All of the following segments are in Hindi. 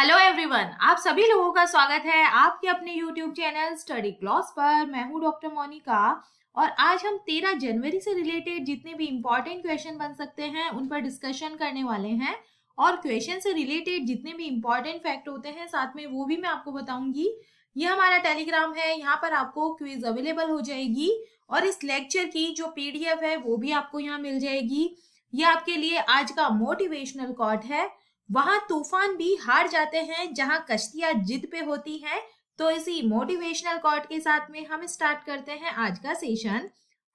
हेलो एवरीवन, आप सभी लोगों का स्वागत है आपके अपने यूट्यूब चैनल स्टडी क्लॉस पर। मैं हूं डॉक्टर मोनिका और आज हम 13 जनवरी से रिलेटेड जितने भी इम्पोर्टेंट क्वेश्चन बन सकते हैं उन पर डिस्कशन करने वाले हैं। और क्वेश्चन से रिलेटेड जितने भी इम्पोर्टेंट फैक्ट होते हैं साथ में वो भी मैं आपको बताऊंगी। ये हमारा टेलीग्राम है, यहाँ पर आपको क्विज अवेलेबल हो जाएगी और इस लेक्चर की जो पीडीएफ है वो भी आपको यहाँ मिल जाएगी। ये आपके लिए आज का मोटिवेशनल कोट है, वहां तूफान भी हार जाते हैं जहां कश्तियां जिद पे होती हैं। तो इसी मोटिवेशनल कोट के साथ में हम स्टार्ट करते हैं आज का सेशन।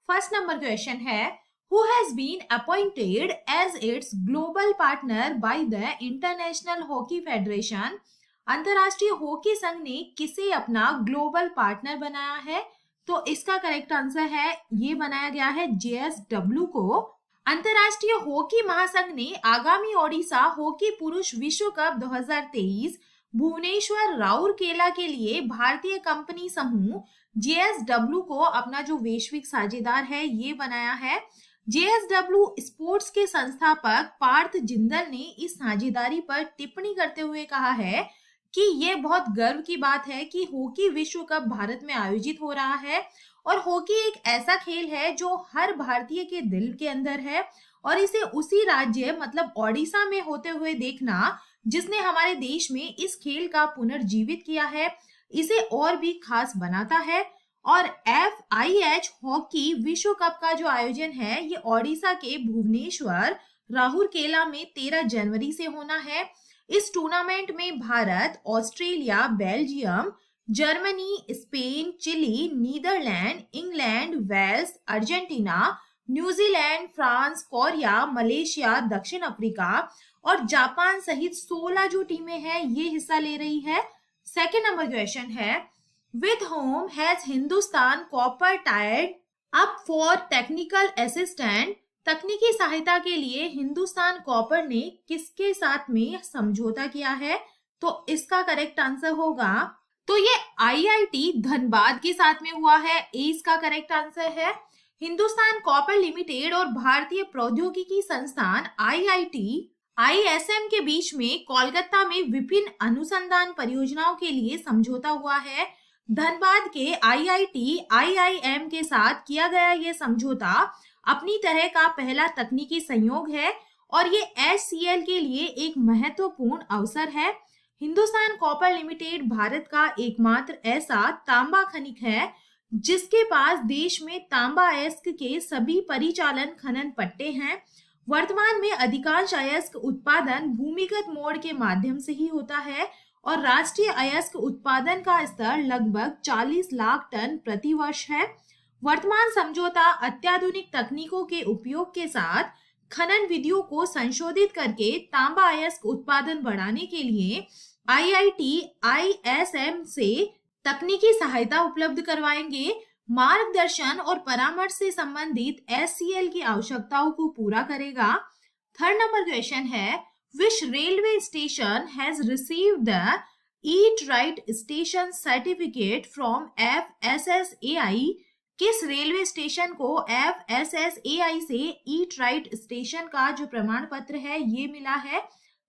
फर्स्ट नंबर क्वेश्चन है, who has been appointed as its global partner by the international hockey federation. अंतरराष्ट्रीय हॉकी संघ ने किसे अपना ग्लोबल पार्टनर बनाया है? तो इसका करेक्ट आंसर है, ये बनाया गया है JSW को। अंतरराष्ट्रीय हॉकी महासंघ ने आगामी ओडिशा हॉकी पुरुष विश्व कप 2023 भुवनेश्वर राउरकेला के लिए भारतीय कंपनी समूह JSW को अपना जो वैश्विक साझेदार है ये बनाया है। JSW स्पोर्ट्स के संस्थापक पार्थ जिंदल ने इस साझेदारी पर टिप्पणी करते हुए कहा है कि ये बहुत गर्व की बात है कि हॉकी विश्व कप भारत में आयोजित हो रहा है और हॉकी एक ऐसा खेल है जो हर भारतीय के दिल के अंदर है और इसे उसी राज्य मतलब ओडिशा में होते हुए देखना जिसने हमारे देश में इस खेल का पुनर्जीवित किया है, इसे और भी खास बनाता है। और FIH हॉकी विश्व कप का जो आयोजन है ये ओडिशा के भुवनेश्वर राउरकेला में 13 जनवरी से होना है। इस टूर्नामेंट में Bharat, Australia, Belgium, Germany, Spain, Chile, Netherland, England, Wales, Argentina, New Zealand, France, Korea, Malaysia, दक्षिण अफ्रीका और जापान सहित 16 जो टीमें हैं ये हिस्सा ले रही है। सेकेंड नंबर क्वेश्चन है, with home has Hindustan copper tied up for technical assistant. तकनीकी सहायता के लिए हिंदुस्तान कॉपर ने किसके साथ में समझौता किया है? तो इसका करेक्ट आंसर होगा, तो ये IIT धनबाद के साथ में हुआ है, इसका करेक्ट आंसर है। हिंदुस्तान कॉपर लिमिटेड और भारतीय प्रौद्योगिकी संस्थान IISM के बीच में कोलकाता में विभिन्न अनुसंधान परियोजनाओं के लिए समझौता हुआ है। धनबाद के IIM के साथ किया गया ये समझौता अपनी तरह का पहला तकनीकी संयोग है और ये HCL के लिए एक महत्वपूर्ण अवसर है। हिंदुस्तान कॉपर लिमिटेड भारत का एकमात्र ऐसा तांबा खनिक है जिसके पास देश में तांबा अयस्क के सभी परिचालन खनन पट्टे हैं। वर्तमान में अधिकांश अयस्क उत्पादन भूमिगत मोड के माध्यम से ही होता है और राष्ट्रीय अयस्क उत्पादन का स्तर लगभग 40 लाख टन प्रति वर्ष है। वर्तमान समझौता अत्याधुनिक तकनीकों के उपयोग के साथ खनन विधियों को संशोधित करके तांबा अयस्क उत्पादन बढ़ाने के लिए IISM से तकनीकी सहायता उपलब्ध करवाएंगे। मार्गदर्शन और परामर्श से संबंधित HCL की आवश्यकताओं को पूरा करेगा। थर्ड नंबर क्वेश्चन है, विच railway station has received the eat right station certificate from FSSAI। किस रेलवे स्टेशन को FSSAI से ईट राइट स्टेशन का जो प्रमाण पत्र है ये मिला है?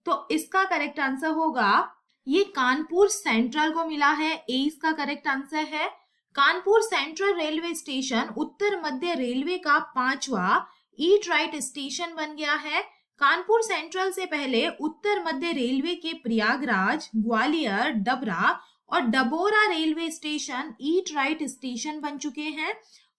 तो इसका करेक्ट आंसर होगा, ये कानपुर सेंट्रल को मिला है, इसका करेक्ट आंसर है। कानपुर सेंट्रल रेलवे स्टेशन उत्तर मध्य रेलवे का 5वां ईट राइट स्टेशन बन गया है। कानपुर सेंट्रल से पहले उत्तर मध्य रेलवे के प्रयागराज, ग्वालियर, डबरा और Dabora railway station eat right station बन चुके हैं।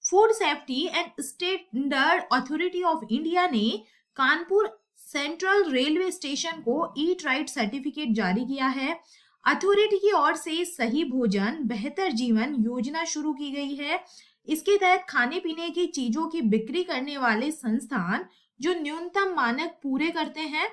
Food safety and standard authority of India ने कानपुर सेंट्रल रेलवे स्टेशन को ईट राइट सर्टिफिकेट जारी किया है। अथॉरिटी की ओर से सही भोजन बेहतर जीवन योजना शुरू की गई है। इसके तहत खाने पीने की चीजों की बिक्री करने वाले संस्थान जो न्यूनतम मानक पूरे करते हैं।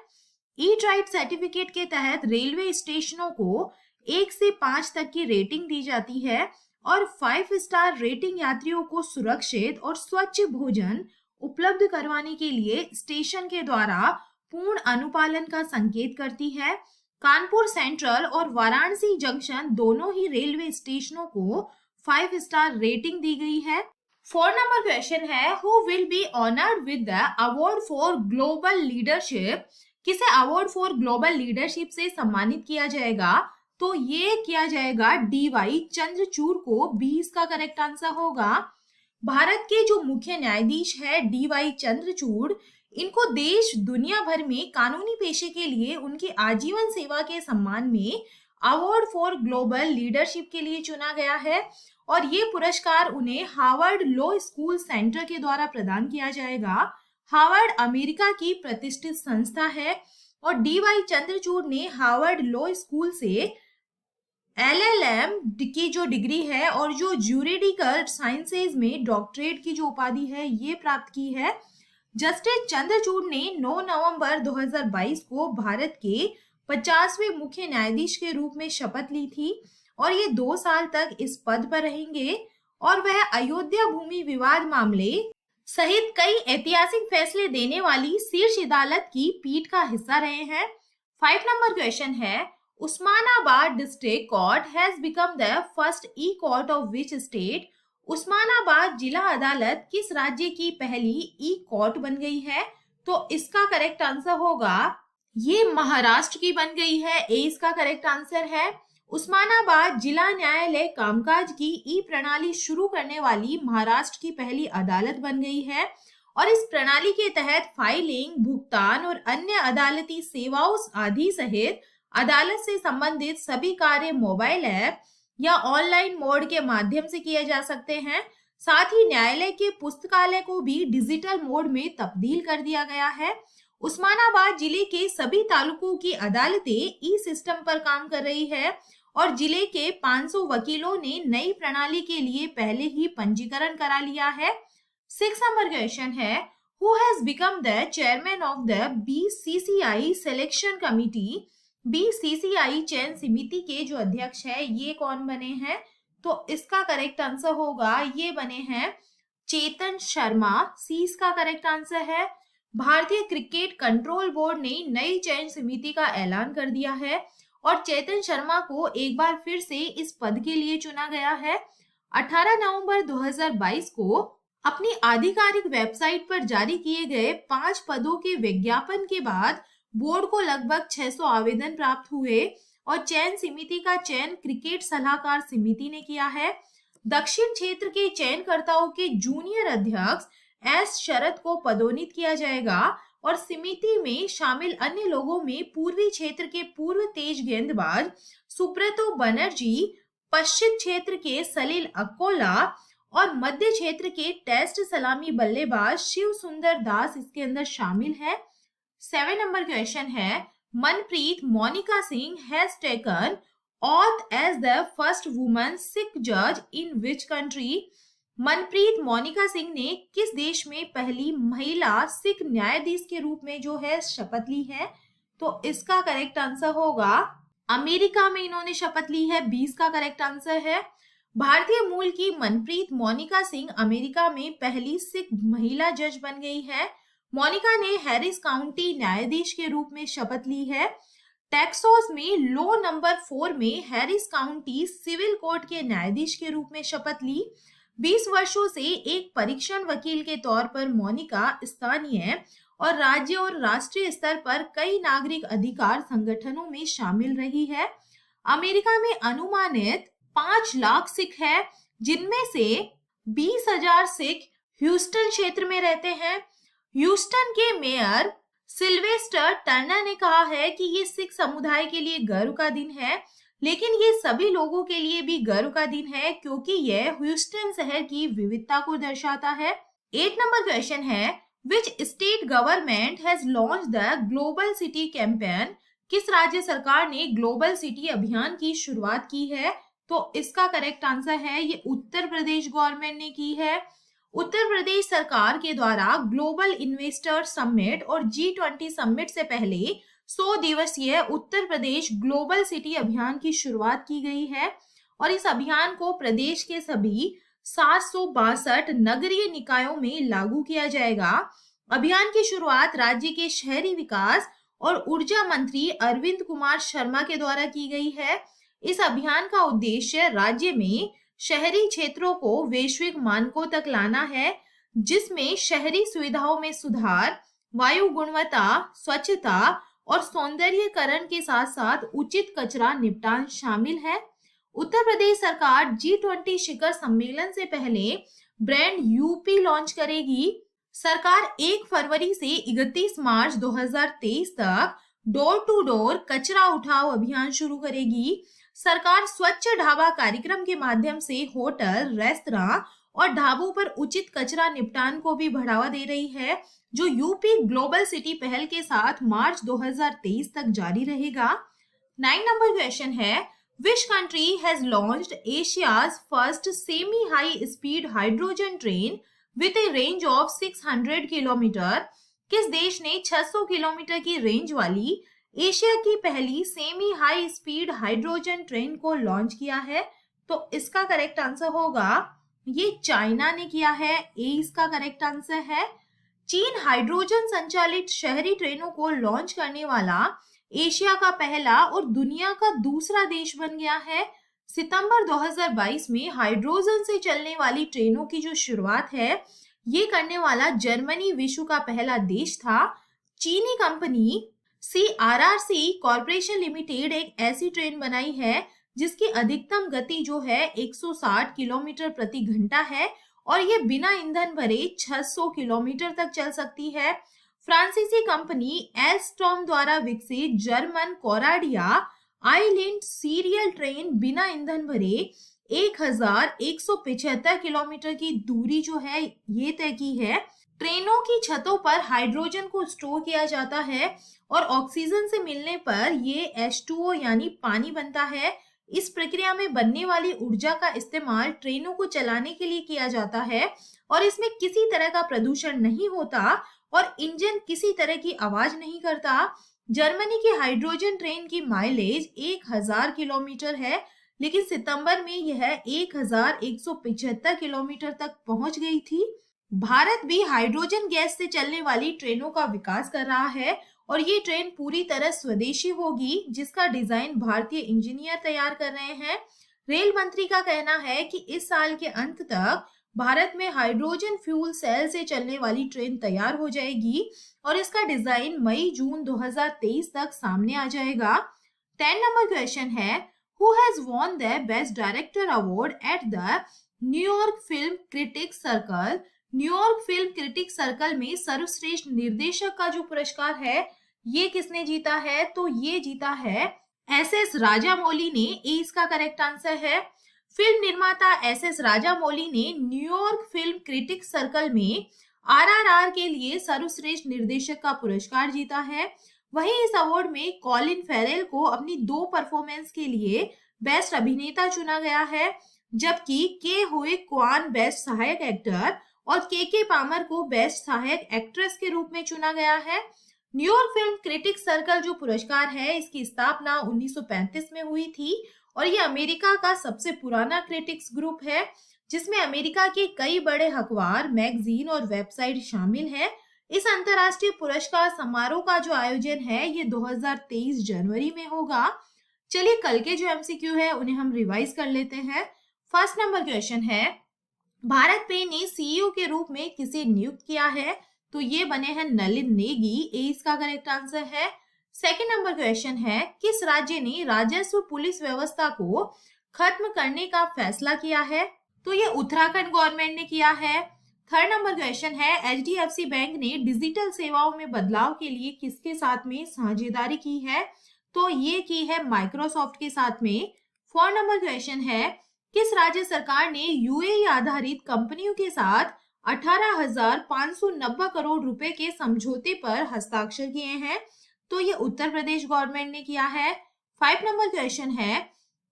ईट राइट सर्टिफिकेट के तहत रेलवे स्टेशनों को 1 से 5 तक की रेटिंग दी जाती है और 5 स्टार रेटिंग यात्रियों को सुरक्षित और स्वच्छ भोजन उपलब्ध करवाने के लिए स्टेशन के द्वारा पूर्ण अनुपालन का संकेत करती है। कानपुर सेंट्रल और वाराणसी जंक्शन दोनों ही रेलवे स्टेशनों को 5 स्टार रेटिंग दी गई है। 4 नंबर क्वेश्चन है, who will be honoured with the award for global leadership. किसे अवार्ड फॉर ग्लोबल लीडरशिप से सम्मानित किया जाएगा? तो ये किया जाएगा डीवाई चंद्रचूड़ को। 20 का करेक्ट आंसर होगा। भारत के जो मुख्य न्यायाधीश है डीवाई चंद्रचूड़, इनको देश दुनिया भर में कानूनी पेशे के लिए उनकी आजीवन सेवा के सम्मान में अवार्ड फॉर ग्लोबल लीडरशिप के लिए चुना गया है और ये पुरस्कार उन्हें हार्वर्ड लॉ स्कूल सेंटर के द्वारा प्रदान किया जाएगा। हार्वर्ड अमेरिका की प्रतिष्ठित संस्था है और डीवाई चंद्रचूड़ ने हार्वर्ड लॉ स्कूल से एलएलएम की जो डिग्री है और जो ज्यूरिडिकल साइंसेज में डॉक्टरेट की जो उपाधि है ये प्राप्त की है। जस्टिस चंद्रचूड़ ने 9 नवंबर 2022 को भारत के 50वें मुख्य न्यायाधीश के रूप में शपथ ली थी और ये 2 साल तक इस पद पर रहेंगे और वह अयोध्या भूमि विवाद मामले सहित कई ऐतिहासिक फैसले देने वाली शीर्ष अदालत की पीठ का हिस्सा रहे हैं। 5 नंबर क्वेश्चन है, Osmanabad district court has become the first E court of which state? Osmanabad जिला अदालत किस राज्य की पहली ई कोर्ट बन गई है? तो इसका करेक्ट आंसर होगा ये महाराष्ट्र की बन गई है। ए इसका करेक्ट आंसर है। उस्मानाबाद जिला न्यायालय कामकाज की ई प्रणाली शुरू करने वाली महाराष्ट्र की पहली अदालत बन गई है और इस प्रणाली के तहत फाइलिंग, भुगतान और अन्य अदालती सेवाओं आदि सहित अदालत से संबंधित सभी कार्य मोबाइल ऐप या ऑनलाइन मोड के माध्यम से किए जा सकते हैं। साथ ही न्यायालय के पुस्तकालय को भी डिजिटल मोड में तब्दील कर दिया गया है। उस्मानाबाद जिले के सभी तालुकों की अदालतें ई सिस्टम पर काम कर रही है और जिले के 500 वकीलों ने नई प्रणाली के लिए पहले ही पंजीकरण करा लिया है। 6 नंबर क्वेश्चन है, who has become the chairman of the BCCI selection committee? BCCI चयन समिति के जो अध्यक्ष है ये कौन बने हैं? तो इसका करेक्ट आंसर होगा ये बने हैं चेतन शर्मा। सी इसका करेक्ट आंसर है। भारतीय क्रिकेट कंट्रोल बोर्ड ने नई चयन समिति का ऐलान कर दिया है और चेतन शर्मा को एक बार फिर से इस पद के लिए चुना गया है। 18 नवंबर 2022 को अपनी आधिकारिक वेबसाइट पर जारी किए गए 5 पदों के विज्ञापन के बाद बोर्ड को लगभग 600 आवेदन प्राप्त हुए और चयन समिति का चयन क्रिकेट सलाहकार समिति ने किया है। दक्षिण क्षेत्र के चयनकर्ताओं के जूनियर अध्यक्ष एस शरद को पदोन्नत किया जाएगा और समिति में शामिल अन्य लोगों में पूर्वी क्षेत्र के पूर्व तेज गेंदबाज सुब्रतो बनर्जी, पश्चिम क्षेत्र के सलील अकोला और मध्य क्षेत्र के टेस्ट सलामी बल्लेबाज शिव सुंदर दास इसके अंदर शामिल है। 7 नंबर क्वेश्चन है, Manpreet Monika Singh has taken oath as the first woman Sikh judge in which country? Manpreet Monika Singh ने किस देश में पहली महिला सिख न्यायाधीश के रूप में जो है शपथ ली है? तो इसका करेक्ट आंसर होगा अमेरिका में इन्होंने शपथ ली है। 20 का करेक्ट आंसर है। भारतीय मूल की मनप्रीत मोनिका सिंह अमेरिका में पहली सिख महिला जज बन गई है। मोनिका ने हैरिस काउंटी न्यायाधीश के रूप में शपथ ली है। टेक्सास में लॉ नंबर 4 में हैरिस काउंटी सिविल कोर्ट के न्यायाधीश के रूप में शपथ ली। 20 वर्षों से एक परीक्षण वकील के तौर पर मोनिका स्थानीय और राज्य और राष्ट्रीय स्तर पर कई नागरिक अधिकार संगठनों में शामिल रही है। अमेरिका में अनुमानित 5 लाख सिख है, जिनमें से 20,000 सिख ह्यूस्टन क्षेत्र में रहते हैं। ह्यूस्टन के मेयर सिल्वेस्टर टर्नर ने कहा है कि ये सिख समुदाय के लिए गर्व का दिन है, लेकिन ये सभी लोगों के लिए भी गर्व का दिन है क्योंकि यह ह्यूस्टन शहर की विविधता को दर्शाता है। 8 नंबर क्वेश्चन है, which state government has launch the global city campaign? किस राज्य सरकार ने ग्लोबल सिटी अभियान की शुरुआत की है? तो इसका करेक्ट आंसर है ये उत्तर प्रदेश गवर्नमेंट ने की है। उत्तर प्रदेश सरकार के द्वारा ग्लोबल इन्वेस्टर समिट और G20 समिट से पहले 100 दिवसीय उत्तर प्रदेश ग्लोबल सिटी अभियान की शुरुआत की गई है और इस अभियान को प्रदेश के सभी 762 नगरीय निकायों में लागू किया जाएगा। अभियान की शुरुआत राज्य के शहरी विकास और ऊर्जा मंत्री अरविंद कुमार शर्मा के द्वारा की गई है। इस अभियान का उद्देश्य राज्य में शहरी क्षेत्रों को वैश्विक मानकों तक लाना है, जिसमें शहरी सुविधाओं में सुधार, वायु गुणवत्ता, स्वच्छता और सौंदर्यीकरण के साथ साथ उचित कचरा निपटान शामिल है। उत्तर प्रदेश सरकार G20 शिखर सम्मेलन से पहले ब्रांड यूपी लॉन्च करेगी। सरकार 1 फरवरी से 31 मार्च 2023 तक डोर टू डोर कचरा उठाओ अभियान शुरू करेगी। सरकार स्वच्छ ढाबा कार्यक्रम के माध्यम से होटल, रेस्तरां और ढाबों पर उचित कचरा निपटान को भी बढ़ावा दे रही है, जो यूपी ग्लोबल सिटी पहल के साथ मार्च 2023 तक जारी रहेगा। 9 नंबर क्वेश्चन है, which country has launched Asia's first semi high speed hydrogen train with A range of 600 kilometre? किस देश ने 600 किलोमीटर की रेंज वाली एशिया की पहली semi high speed hydrogen train को लॉन्च किया है? तो इसका करेक्ट आंसर होगा ये चाइना ने किया है। ए इसका करेक्ट आंसर है। चीन हाइड्रोजन संचालित शहरी ट्रेनों को लॉन्च करने वाला एशिया का पहला और दुनिया का दूसरा देश बन गया है। सितंबर 2022 में हाइड्रोजन से चलने वाली ट्रेनों की जो शुरुआत है, ये करने वाला जर्मनी विश्व का पहला देश था। चीनी कंपनी CRRC कॉर्पोरेशन लिमिटेड एक ऐसी ट्रेन बनाई है जिसकी अधिकतम गति जो है 160 किलोमीटर प्रति घंटा है और ये बिना ईंधन भरे 600 किलोमीटर तक चल सकती है। फ्रांसीसी कंपनी एल्स्टॉम द्वारा विकसित German Coradia island serial train बिना ईंधन भरे 1175 किलोमीटर की दूरी जो है ये तय की है। ट्रेनों की छतों पर हाइड्रोजन को स्टोर किया जाता है और ऑक्सीजन से मिलने पर ये H2O यानी पानी बनता है। इस प्रक्रिया में बनने वाली ऊर्जा का इस्तेमाल ट्रेनों को चलाने के लिए किया जाता है और इसमें किसी तरह का प्रदूषण नहीं होता और इंजन किसी तरह की आवाज नहीं करता। जर्मनी की हाइड्रोजन ट्रेन की माइलेज 1000 किलोमीटर है, लेकिन सितंबर में यह 1175 किलोमीटर तक पहुंच गई थी। भारत भी हाइड्रोजन गैस से चलने वाली ट्रेनों का विकास कर रहा है और ये ट्रेन पूरी तरह स्वदेशी होगी, जिसका डिजाइन भारतीय इंजीनियर तैयार कर रहे हैं। रेल मंत्री का कहना है कि इस साल के अंत तक भारत में हाइड्रोजन फ्यूल सेल से चलने वाली ट्रेन तैयार हो जाएगी और इसका डिजाइन मई-जून 2023 तक सामने आ जाएगा। 10 नंबर क्वेश्चन है, who has won the best director award at the New York film critics circle? New York film critic circle में सर्वश्रेष्ठ निर्देशक का जो पुरस्कार है ये किसने जीता है? तो ये जीता है SS राजामौली ने। ए इसका करेक्ट आंसर है। फिल्म निर्माता SS राजामौली ने न्यूयॉर्क फिल्म क्रिटिक सर्कल में RRR के लिए सर्वश्रेष्ठ निर्देशक का पुरस्कार जीता है। वहीं इस अवार्ड में कॉलिन फेरेल को अपनी 2 परफॉर्मेंस के लिए बेस्ट अभिनेता चुना गया है, जबकि के हुए क्वान बेस्ट सहायक एक्टर और के पामर को बेस्ट सहायक एक्ट्रेस के रूप में चुना गया है। न्यूयॉर्क फिल्म क्रिटिक सर्कल जो पुरस्कार है, इसकी स्थापना 1935 में हुई थी और ये अमेरिका का सबसे पुराना क्रिटिक्स ग्रुप है, जिसमें अमेरिका के कई बड़े अखबार, मैगजीन और वेबसाइट शामिल है। इस अंतर्राष्ट्रीय पुरस्कार समारोह का जो आयोजन है ये 2023 जनवरी में होगा। चलिए कल के जो MCQ है उन्हें हम रिवाइज कर लेते हैं। फर्स्ट नंबर क्वेश्चन है, भारत पे ने CEO के रूप में किसे नियुक्त किया है? तो ये बने हैं नलिन नेगी। ए इसका करेक्ट आंसर है। सेकंड नंबर क्वेश्चन है, किस राज्य ने राजस्व पुलिस व्यवस्था को खत्म करने का फैसला किया है? तो ये उत्तराखंड गवर्नमेंट ने किया है। थर्ड नंबर क्वेश्चन है, HDFC बैंक ने डिजिटल सेवाओं में बदलाव के लिए किसके साथ में साझेदारी की है? तो ये की है माइक्रोसॉफ्ट के साथ में। फोर्थ नंबर क्वेश्चन है, किस राज्य सरकार ने UAE आधारित कंपनियों के साथ 18,590 करोड़ रुपए के समझौते पर हस्ताक्षर किए हैं? तो ये उत्तर प्रदेश गवर्नमेंट ने किया है। 5 नंबर क्वेश्चन है,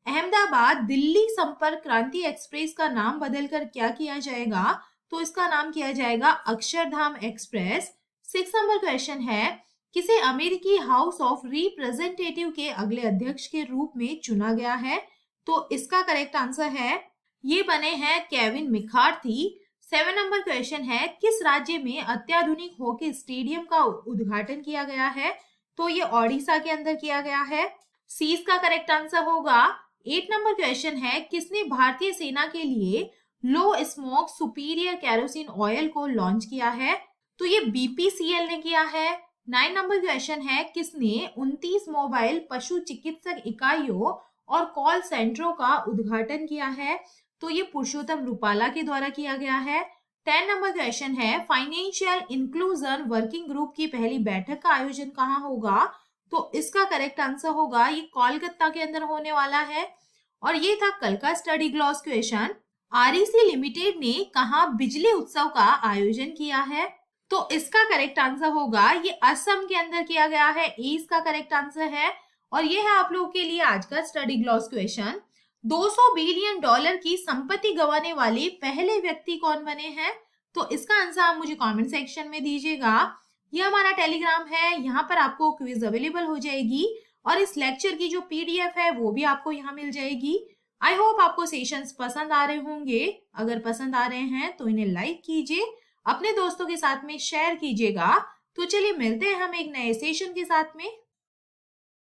अहमदाबाद दिल्ली संपर्क क्रांति एक्सप्रेस का नाम बदलकर क्या किया जाएगा? तो इसका नाम किया जाएगा अक्षरधाम एक्सप्रेस। 6 नंबर क्वेश्चन है, किसे अमेरिकी हाउस ऑफ रिप्रेजेंटेटिव के अगले अध्यक्ष के रूप में चुना गया है? तो इसका करेक्ट आंसर है, ये बने हैं केविन मैकार्थी। 7 नंबर क्वेश्चन है, किस राज्य में अत्याधुनिक हॉकी स्टेडियम का उद्घाटन किया गया है? तो ये ओडिशा के अंदर किया गया है। सी इसका करेक्ट आंसर होगा। 8 नंबर क्वेश्चन है, किसने भारतीय सेना के लिए low smoke superior kerosene oil को लॉन्च किया है? तो ये BPCL ने किया है। 9 नंबर क्वेश्चन है, किसने 29 मोबाइल पशु चिकित्सक इकाइयों और कॉल सेंटरों का उद्घाटन किया है? तो ये पुरुषोत्तम रूपाला के द्वारा किया गया है। 10 नंबर क्वेश्चन है, फाइनेंशियल इंक्लूजन वर्किंग ग्रुप की पहली बैठक का आयोजन कहाँ होगा? तो इसका करेक्ट आंसर होगा, ये कोलकाता के अंदर होने वाला है। और ये था कल का study gloss question. REC limited ने कहा बिजली उत्सव का आयोजन किया है? तो इसका करेक्ट आंसर होगा, ये असम के अंदर किया गया है। ए इसका करेक्ट आंसर है। और ये है आप लोगों के लिए आज का study gloss question. 200 billion dollar की संपत्ति गंवाने वाले पहले व्यक्ति कौन बने हैं? तो इसका आंसर आप मुझे कमेंट सेक्शन में दीजिएगा। ये हमारा टेलीग्राम है, यहाँ पर आपको क्विज अवेलेबल हो जाएगी और इस लेक्चर की जो पीडीएफ है वो भी आपको यहाँ मिल जाएगी। आई होप आपको सेशंस पसंद आ रहे होंगे। अगर पसंद आ रहे हैं तो इन्हें लाइक कीजिए, अपने दोस्तों के साथ में शेयर कीजिएगा। तो चलिए मिलते हैं हम एक नए सेशन के साथ में।